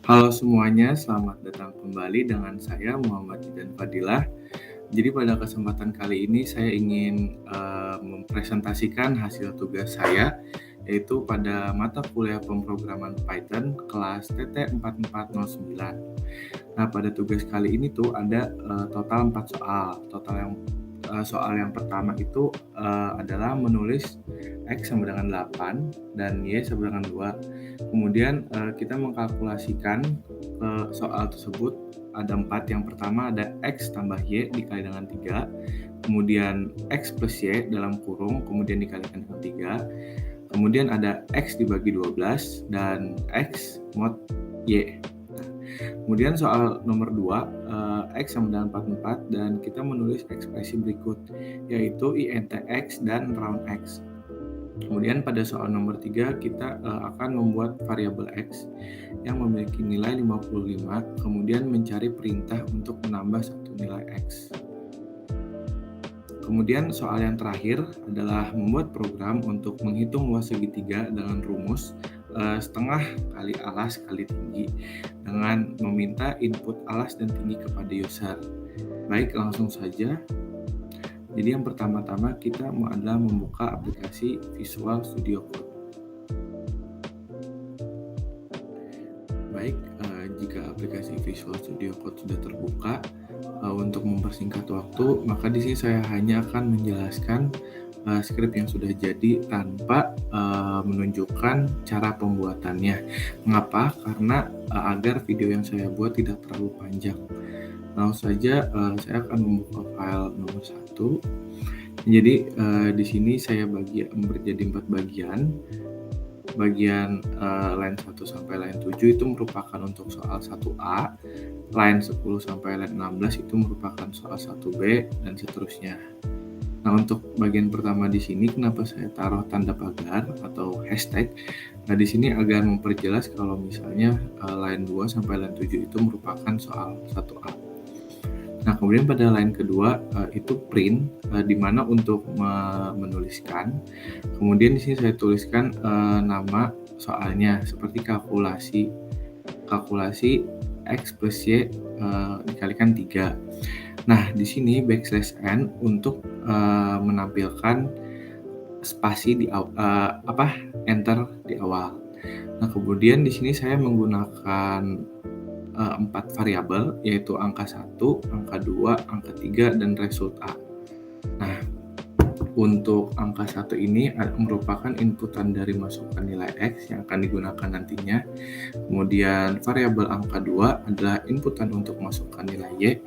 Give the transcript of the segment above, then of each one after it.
Halo semuanya, selamat datang kembali dengan saya Muhammad Jidan Fadilah. Jadi pada kesempatan kali ini saya ingin mempresentasikan hasil tugas saya, yaitu pada mata kuliah pemrograman Python kelas TT 4409. Nah, pada tugas kali ini tuh ada total 4 soal. Soal yang pertama itu adalah menulis X sama dengan 8 dan Y sama dengan 2. Kemudian kita mengkalkulasikan soal tersebut ada 4. Yang pertama ada X tambah Y dikali dengan 3, kemudian X plus Y dalam kurung, kemudian dikalikan dengan 3, kemudian ada X dibagi 12, dan X mod Y. Kemudian soal nomor 2, X sama dengan 44, dan kita menulis ekspresi berikut, yaitu int X dan round X. Kemudian pada soal nomor 3 kita akan membuat variabel X yang memiliki nilai 55, kemudian mencari perintah untuk menambah satu nilai X. Kemudian soal yang terakhir adalah membuat program untuk menghitung luas segitiga dengan rumus setengah kali alas kali tinggi dengan meminta input alas dan tinggi kepada user. Baik, langsung saja. Jadi yang pertama-tama kita adalah membuka aplikasi Visual Studio Code. Baik, jika aplikasi Visual Studio Code sudah terbuka, untuk mempersingkat waktu, maka di sini saya hanya akan menjelaskan skrip yang sudah jadi tanpa menunjukkan cara pembuatannya. Mengapa? Karena agar video yang saya buat tidak terlalu panjang. Langsung saja saya akan membuka file nomor 1. Jadi di sini saya bagi menjadi 4 bagian. Bagian line 1 sampai line 7 itu merupakan untuk soal 1A, line 10 sampai line 16 itu merupakan soal 1B, dan seterusnya. Nah, untuk bagian pertama di sini kenapa saya taruh tanda pagar atau hashtag? Nah, di sini agar memperjelas kalau misalnya line 2 sampai line 7 itu merupakan soal 1A. Nah, kemudian pada line kedua itu print, di mana untuk menuliskan. Kemudian di sini saya tuliskan nama soalnya seperti kalkulasi X plus Y dikalikan 3. Nah, di sini \n untuk menampilkan spasi di enter di awal. Nah, kemudian di sini saya menggunakan 4 variabel, yaitu angka 1, angka 2, angka 3, dan result A. Nah, untuk angka 1 ini merupakan inputan dari masukan nilai X yang akan digunakan nantinya. Kemudian variabel angka 2 adalah inputan untuk masukkan nilai Y.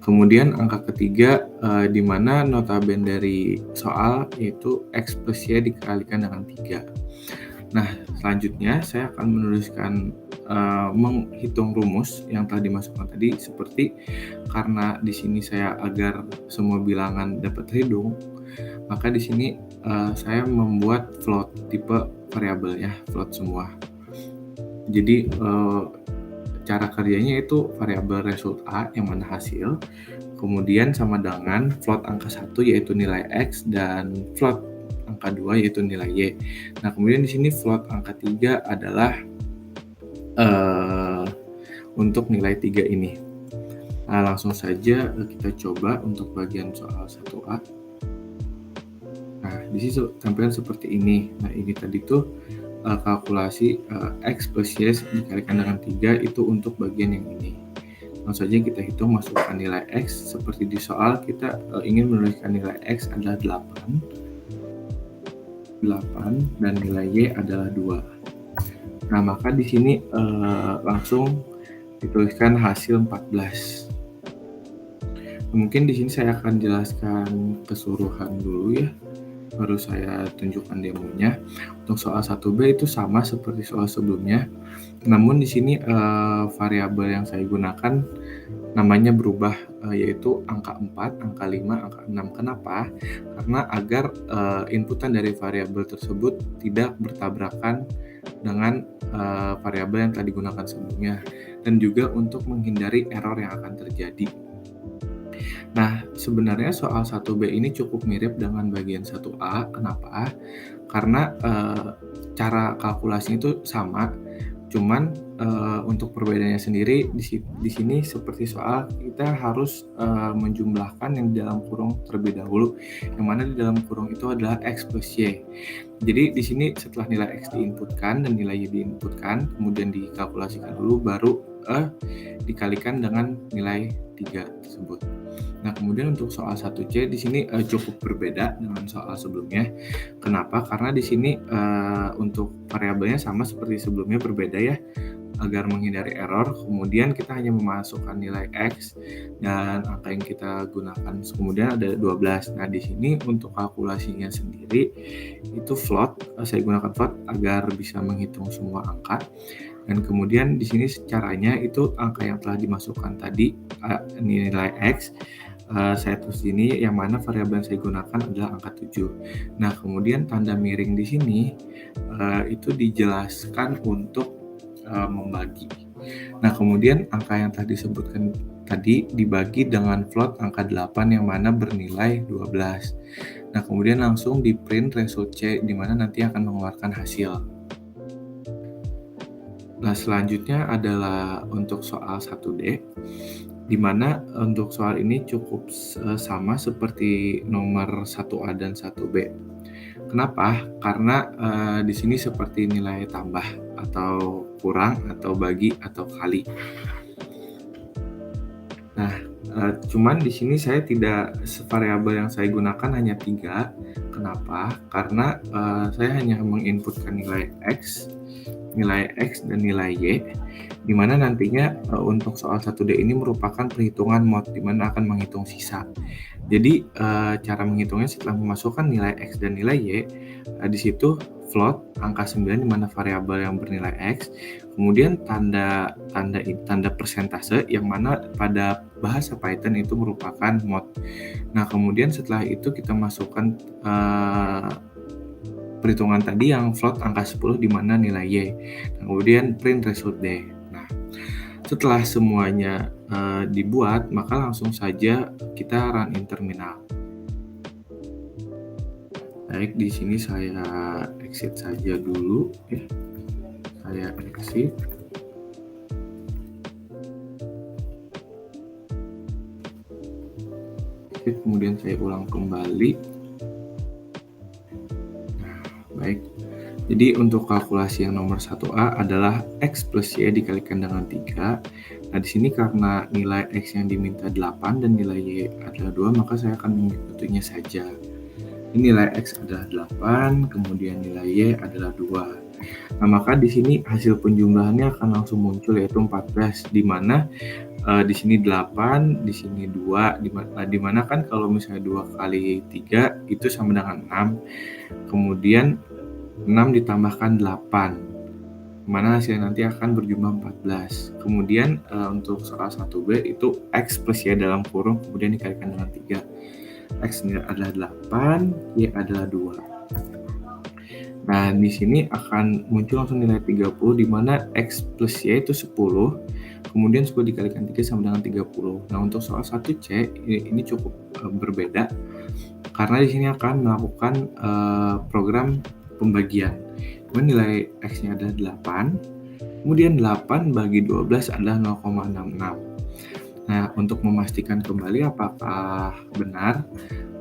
Kemudian angka ketiga di mana notaben dari soal yaitu X plus Y dikalikan dengan 3. Nah, selanjutnya saya akan menuliskan menghitung rumus yang telah dimasukkan tadi, seperti karena di sini saya agar semua bilangan dapat terhitung, maka di sini saya membuat float tipe variabelnya float semua. Jadi cara kerjanya itu variabel result A yang mana hasil, kemudian sama dengan float angka 1 yaitu nilai X, dan float angka 2 yaitu nilai Y. Nah, kemudian di sini float angka 3 adalah untuk nilai 3 ini. Nah, langsung saja kita coba untuk bagian soal 1A. Nah, di sini tampilan seperti ini. Nah, ini tadi tuh kalkulasi X plus Y dikalikan dengan 3 itu untuk bagian yang ini. Langsung saja kita hitung masukkan nilai X. Seperti di soal kita ingin menuliskan nilai X adalah 8 dan nilai Y adalah 2. Nah, maka di sini langsung dituliskan hasil 14. Mungkin di sini saya akan jelaskan keseluruhan dulu ya, baru saya tunjukkan demonya. Untuk soal 1B itu sama seperti soal sebelumnya, namun di sini variabel yang saya gunakan namanya berubah, yaitu angka 4, angka 5, angka 6. Kenapa? Karena agar inputan dari variabel tersebut tidak bertabrakan dengan variabel yang telah digunakan sebelumnya, dan juga untuk menghindari error yang akan terjadi. Nah, sebenarnya soal 1B ini cukup mirip dengan bagian 1A. Kenapa? Karena cara kalkulasinya itu sama. Cuman untuk perbedaannya sendiri di sini seperti soal kita harus menjumlahkan yang di dalam kurung terlebih dahulu, yang mana di dalam kurung itu adalah X plus Y. Jadi di sini setelah nilai X diinputkan dan nilai Y diinputkan, kemudian dikalkulasikan dulu, baru dikalikan dengan nilai 3 tersebut. Nah, kemudian untuk soal 1C di sini cukup berbeda dengan soal sebelumnya. Kenapa? Karena di sini untuk variabelnya sama seperti sebelumnya, berbeda ya, agar menghindari error. Kemudian kita hanya memasukkan nilai X dan angka yang kita gunakan kemudian ada 12. Nah, di sini untuk kalkulasinya sendiri itu float, saya gunakan float agar bisa menghitung semua angka. Dan kemudian di sini caranya itu angka yang telah dimasukkan tadi, nilai X, saya tulis ini, yang mana variabel yang saya gunakan adalah angka 7. Nah, kemudian tanda miring di sini itu dijelaskan untuk membagi. Nah, kemudian angka yang tadi disebutkan tadi dibagi dengan float angka 8 yang mana bernilai 12. Nah, kemudian langsung di print result C di mana nanti akan mengeluarkan hasil. Nah, selanjutnya adalah untuk soal 1D, di mana untuk soal ini cukup sama seperti nomor 1A dan 1B. Kenapa? Karena di sini seperti nilai tambah atau kurang atau bagi atau kali. Nah, cuman di sini saya tidak, variabel yang saya gunakan hanya 3. Kenapa? Karena saya hanya menginputkan nilai X, dan nilai Y, di mana nantinya untuk soal 1D ini merupakan perhitungan mod, di mana akan menghitung sisa. Jadi cara menghitungnya setelah memasukkan nilai X dan nilai Y, di situ float angka 9 di mana variabel yang bernilai X, kemudian tanda persentase yang mana pada bahasa Python itu merupakan mod. Nah, kemudian setelah itu kita masukkan perhitungan tadi yang float angka 10 di mana nilai Y. Kemudian print result D. Nah, setelah semuanya dibuat, maka langsung saja kita run in terminal. Baik, di sini saya exit saja dulu ya. Saya exit. Kemudian saya ulang kembali. Nah, baik. Jadi untuk kalkulasi yang nomor 1A adalah X plus Y dikalikan dengan 3. Nah, di sini karena nilai X yang diminta 8 dan nilai Y adalah 2, maka saya akan mengikutinya saja. Ini nilai X adalah 8, kemudian nilai Y adalah 2. Nah, maka di sini hasil penjumlahannya akan langsung muncul, yaitu 14, di mana di sini 8, di sini 2, di mana kan kalau misalnya 2 kali 3 itu sama dengan 6. Kemudian 6 ditambahkan 8, mana hasilnya nanti akan berjumlah 14. Kemudian untuk soal 1B itu X plus Y dalam kurung kemudian dikalikan dengan 3. X adalah 8, Y adalah 2. Nah, di sini akan muncul langsung nilai 30, di mana X plus Y itu 10, kemudian 10 dikalikan 3 sama dengan 30. Nah, untuk soal 1C ini cukup berbeda, karena di sini akan melakukan program pembagian. Kemudian nilai X-nya adalah 8, kemudian 8 bagi 12 adalah 0,66. Nah, untuk memastikan kembali apakah benar,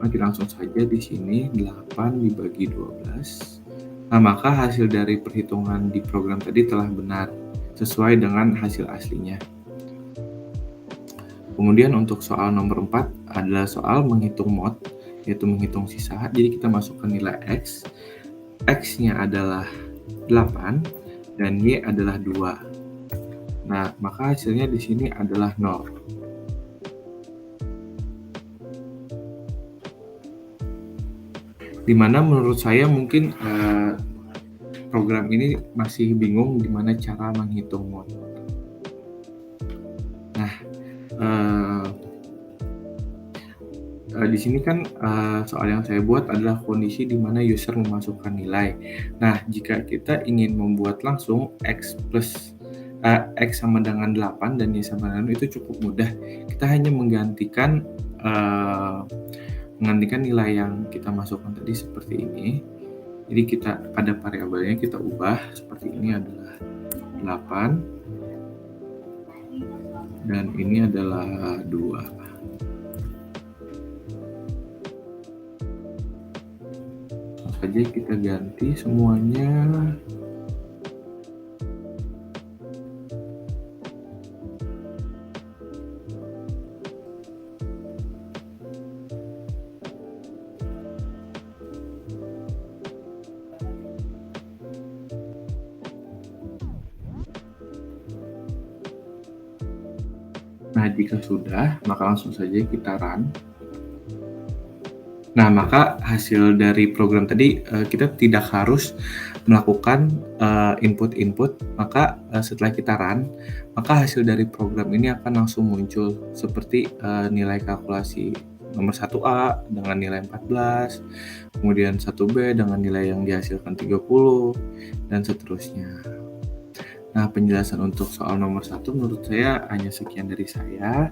maka langsung saja di sini 8 dibagi 12. Nah, maka hasil dari perhitungan di program tadi telah benar, sesuai dengan hasil aslinya. Kemudian untuk soal nomor 4 adalah soal menghitung mod, yaitu menghitung sisa. Jadi kita masukkan nilai X, X-nya adalah 8, dan Y adalah 2. Nah, maka hasilnya di sini adalah 0. Dimana menurut saya mungkin program ini masih bingung gimana cara menghitung mod. Nah, di sini kan soal yang saya buat adalah kondisi di mana user memasukkan nilai. Nah, jika kita ingin membuat langsung X sama dengan 8 dan Y sama dengan 0 itu cukup mudah. Kita hanya menggantikan nilai yang kita masukkan tadi seperti ini. Jadi kita pada variabelnya kita ubah seperti ini adalah 8 dan ini adalah 2. Langsung saja kita ganti semuanya. Nah, jika sudah, maka langsung saja kita run. Nah, maka hasil dari program tadi kita tidak harus melakukan input-input, maka setelah kita run, maka hasil dari program ini akan langsung muncul seperti nilai kalkulasi nomor 1A dengan nilai 14, kemudian 1B dengan nilai yang dihasilkan 30, dan seterusnya. Nah, penjelasan untuk soal nomor 1 menurut saya hanya sekian dari saya.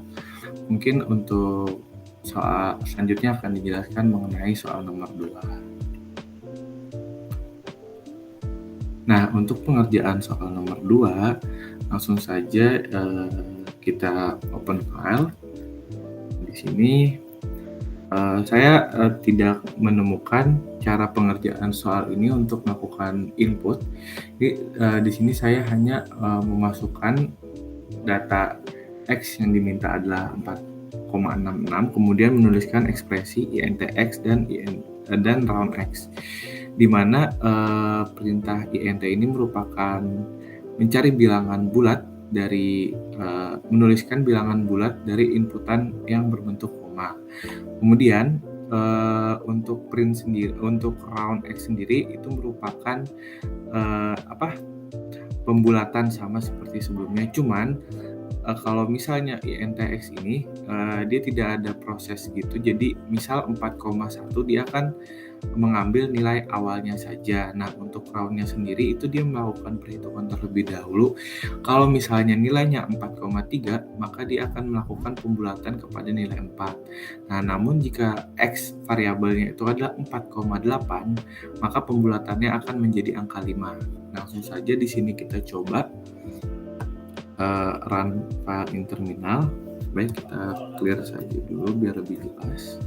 Mungkin untuk soal selanjutnya akan dijelaskan mengenai soal nomor 2. Nah, untuk pengerjaan soal nomor 2, langsung saja kita open file. Di sini saya tidak menemukan cara pengerjaan soal ini untuk melakukan input. Jadi di sini saya hanya memasukkan data X yang diminta adalah 4,66, kemudian menuliskan ekspresi INTX dan round X, di mana perintah INT ini merupakan mencari bilangan bulat dari menuliskan bilangan bulat dari inputan yang berbentuk koma. Kemudian untuk print sendiri, untuk round X sendiri itu merupakan pembulatan sama seperti sebelumnya. Cuman kalau misalnya INTX ini dia tidak ada proses gitu. Jadi misal 4,1 dia akan mengambil nilai awalnya saja. Nah, untuk roundnya sendiri itu dia melakukan perhitungan terlebih dahulu. Kalau misalnya nilainya 4,3, maka dia akan melakukan pembulatan kepada nilai 4. Nah, namun jika X variabelnya itu adalah 4,8, maka pembulatannya akan menjadi angka 5. Langsung saja di sini kita coba run file in terminal. Baik, kita clear saja dulu biar lebih jelas.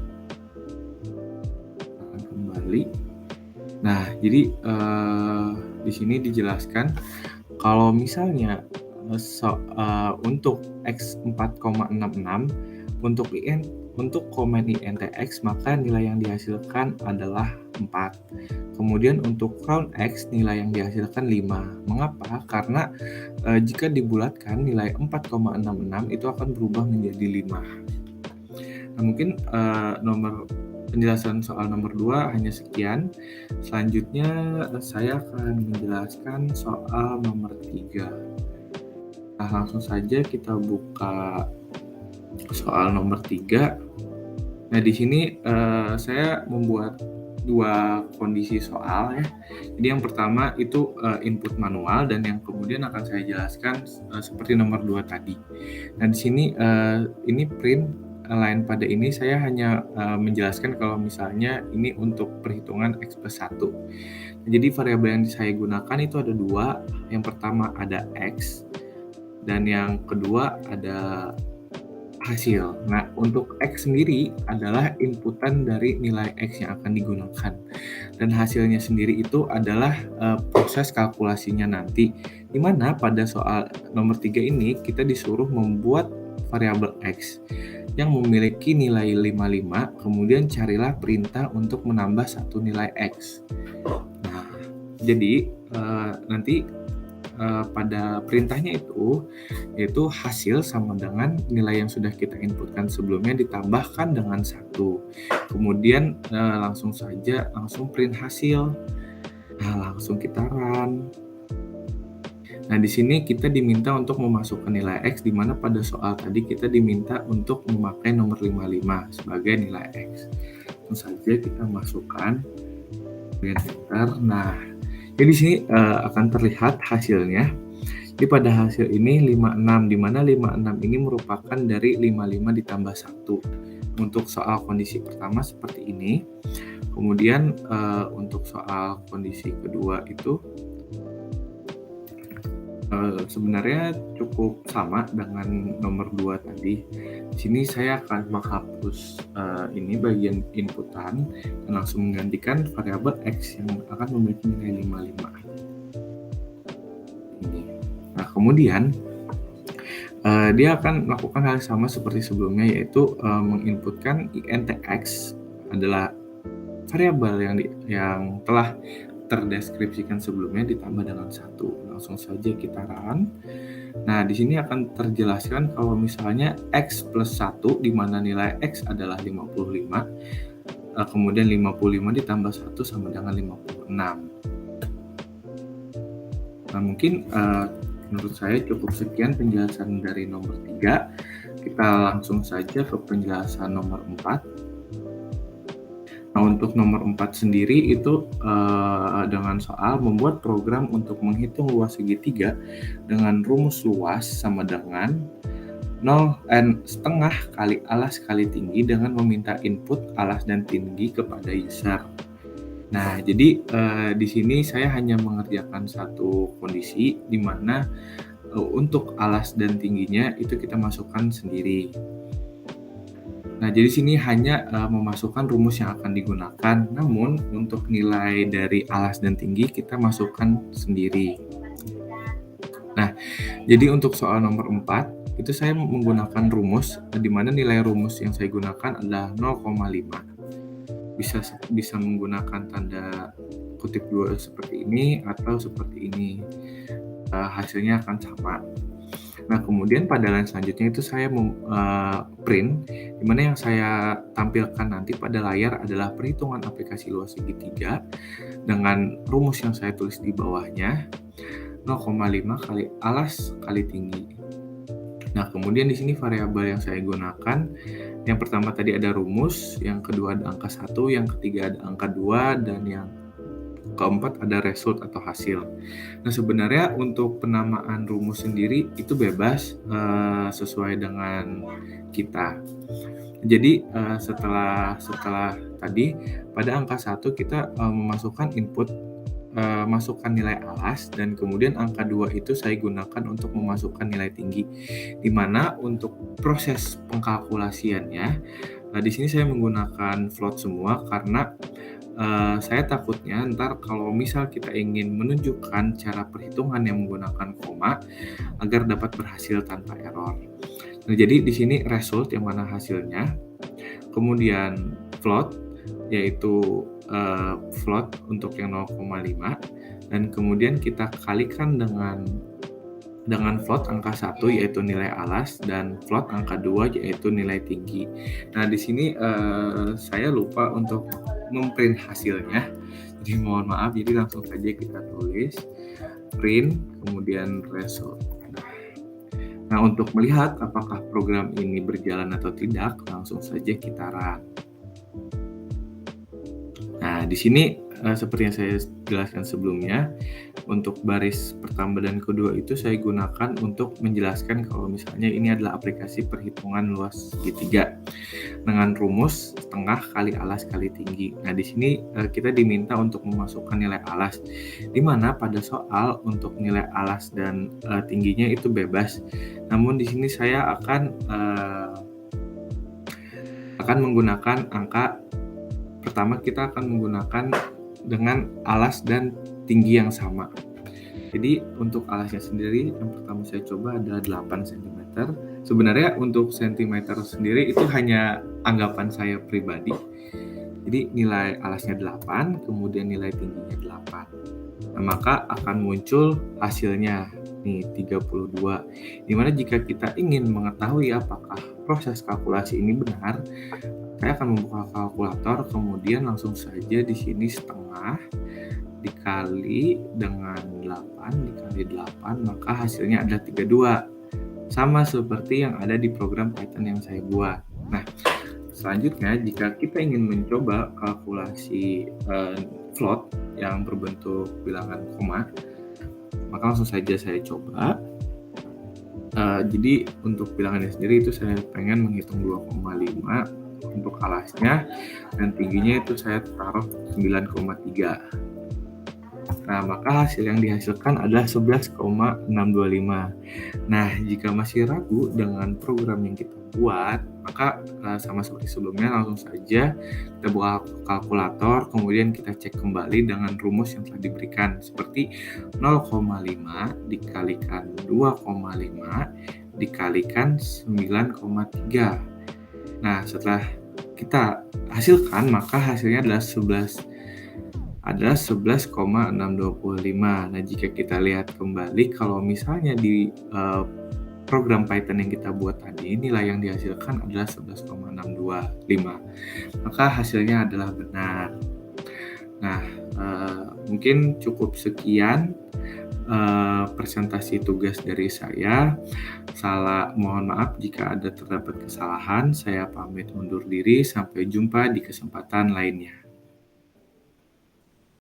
Akan kembali. Nah, jadi di sini dijelaskan kalau misalnya untuk X 4,66 untuk komen INTX, maka nilai yang dihasilkan adalah 4. Kemudian untuk round X nilai yang dihasilkan 5. Mengapa? Karena jika dibulatkan nilai 4,66 itu akan berubah menjadi 5. Nah, mungkin penjelasan soal nomor 2 hanya sekian. Selanjutnya saya akan menjelaskan soal nomor 3. Nah, langsung saja kita buka soal nomor 3. Nah, di sini saya membuat 2 kondisi soal ya. Jadi yang pertama itu input manual, dan yang kemudian akan saya jelaskan seperti nomor 2 tadi. Nah, di sini ini print line pada ini saya hanya menjelaskan kalau misalnya ini untuk perhitungan X plus 1. Nah, jadi variabel yang saya gunakan itu ada 2. Yang pertama ada X, dan yang kedua ada hasil. Nah, untuk X sendiri adalah inputan dari nilai X yang akan digunakan. Dan hasilnya sendiri itu adalah proses kalkulasinya nanti. Di mana pada soal nomor 3 ini kita disuruh membuat variabel X yang memiliki nilai 55, kemudian carilah perintah untuk menambah satu nilai X. Nah, jadi nanti pada perintahnya itu yaitu hasil sama dengan nilai yang sudah kita inputkan sebelumnya ditambahkan dengan 1. Kemudian langsung print hasil. Nah, langsung kita run. Nah, di sini kita diminta untuk memasukkan nilai X, di mana pada soal tadi kita diminta untuk memakai nomor 55 sebagai nilai X. Langsung saja kita masukkan, kemudian enter. Nah, jadi di sini akan terlihat hasilnya. Jadi pada hasil ini 56, di mana 56 ini merupakan dari 55 ditambah 1. Untuk soal kondisi pertama seperti ini. Kemudian untuk soal kondisi kedua itu Sebenarnya cukup sama dengan nomor 2 tadi. Di sini saya akan menghapus, ini bagian inputan dan langsung menggantikan variabel X yang akan memiliki nilai 55 ini. Nah, kemudian, dia akan melakukan hal yang sama seperti sebelumnya, yaitu, menginputkan int X adalah variabel yang telah terdeskripsikan sebelumnya ditambah dengan 1. Langsung saja kita run. Nah, di sini akan terjelaskan kalau misalnya X plus 1 di mana nilai X adalah 55, kemudian 55 ditambah 1 sama dengan 56. Nah, mungkin menurut saya cukup sekian penjelasan dari nomor 3. Kita langsung saja ke penjelasan nomor 4. Nah, untuk nomor 4 sendiri itu dengan soal membuat program untuk menghitung luas segitiga dengan rumus luas sama dengan 0,5 kali alas kali tinggi dengan meminta input alas dan tinggi kepada user. Nah, jadi di sini saya hanya mengerjakan satu kondisi di mana untuk alas dan tingginya itu kita masukkan sendiri. Nah, jadi sini hanya memasukkan rumus yang akan digunakan, namun untuk nilai dari alas dan tinggi kita masukkan sendiri. Nah, jadi untuk soal nomor 4, itu saya menggunakan rumus, di mana nilai rumus yang saya gunakan adalah 0,5. Bisa menggunakan tanda kutip 2 seperti ini atau seperti ini. Hasilnya akan sama. Nah, kemudian pada line selanjutnya itu saya print, di mana yang saya tampilkan nanti pada layar adalah perhitungan aplikasi luas segitiga dengan rumus yang saya tulis di bawahnya, 0,5 kali alas kali tinggi. Nah, kemudian di sini variabel yang saya gunakan, yang pertama tadi ada rumus, yang kedua ada angka 1, yang ketiga ada angka 2, dan yang keempat ada result atau hasil. Nah, sebenarnya untuk penamaan rumus sendiri itu bebas sesuai dengan kita. Jadi setelah tadi pada angka 1 kita memasukkan input, masukkan nilai alas, dan kemudian angka 2 itu saya gunakan untuk memasukkan nilai tinggi. Di mana untuk proses pengkalkulasiannya, di sini saya menggunakan float semua karena saya takutnya ntar kalau misal kita ingin menunjukkan cara perhitungan yang menggunakan koma agar dapat berhasil tanpa error. Nah, jadi di sini result yang mana hasilnya, kemudian float yaitu float untuk yang 0,5, dan kemudian kita kalikan dengan float angka 1 yaitu nilai alas dan float angka 2 yaitu nilai tinggi. Nah, di sini saya lupa untuk memprint hasilnya. Jadi mohon maaf, jadi langsung saja kita tulis print kemudian result. Nah, untuk melihat apakah program ini berjalan atau tidak, langsung saja kita run. Nah, di sini seperti yang saya jelaskan sebelumnya, untuk baris pertama dan kedua itu saya gunakan untuk menjelaskan kalau misalnya ini adalah aplikasi perhitungan luas segitiga dengan rumus setengah kali alas kali tinggi. Nah, di sini kita diminta untuk memasukkan nilai alas, di mana pada soal untuk nilai alas dan tingginya itu bebas. Namun di sini saya akan menggunakan angka pertama, kita akan menggunakan dengan alas dan tinggi yang sama. Jadi untuk alasnya sendiri yang pertama saya coba adalah 8 cm. Sebenarnya untuk cm sendiri itu hanya anggapan saya pribadi. Jadi nilai alasnya 8, kemudian nilai tingginya 8. Nah, maka akan muncul hasilnya nih 32. Dimana jika kita ingin mengetahui apakah proses kalkulasi ini benar, saya akan membuka kalkulator, kemudian langsung saja di sini setengah dikali dengan 8 dikali 8, maka hasilnya adalah 32. Sama seperti yang ada di program Python yang saya buat. Nah, selanjutnya jika kita ingin mencoba kalkulasi float yang berbentuk bilangan koma, maka langsung saja saya coba. Jadi untuk bilangannya sendiri itu saya pengen menghitung 2,5 untuk alasnya, dan tingginya itu saya taruh 9,3. Nah, maka hasil yang dihasilkan adalah 11,625. Nah, jika masih ragu dengan program yang kita buat, maka sama seperti sebelumnya langsung saja kita buka kalkulator, kemudian kita cek kembali dengan rumus yang telah diberikan seperti 0,5 dikalikan 2,5 dikalikan 9,3. Nah, setelah kita hasilkan, maka hasilnya adalah 11,625. Nah, jika kita lihat kembali, kalau misalnya di program Python yang kita buat tadi, nilai yang dihasilkan adalah 11,625. Maka hasilnya adalah benar. Nah, mungkin cukup sekian presentasi tugas dari saya. Mohon maaf jika ada terdapat kesalahan. Saya pamit undur diri. Sampai jumpa di kesempatan lainnya.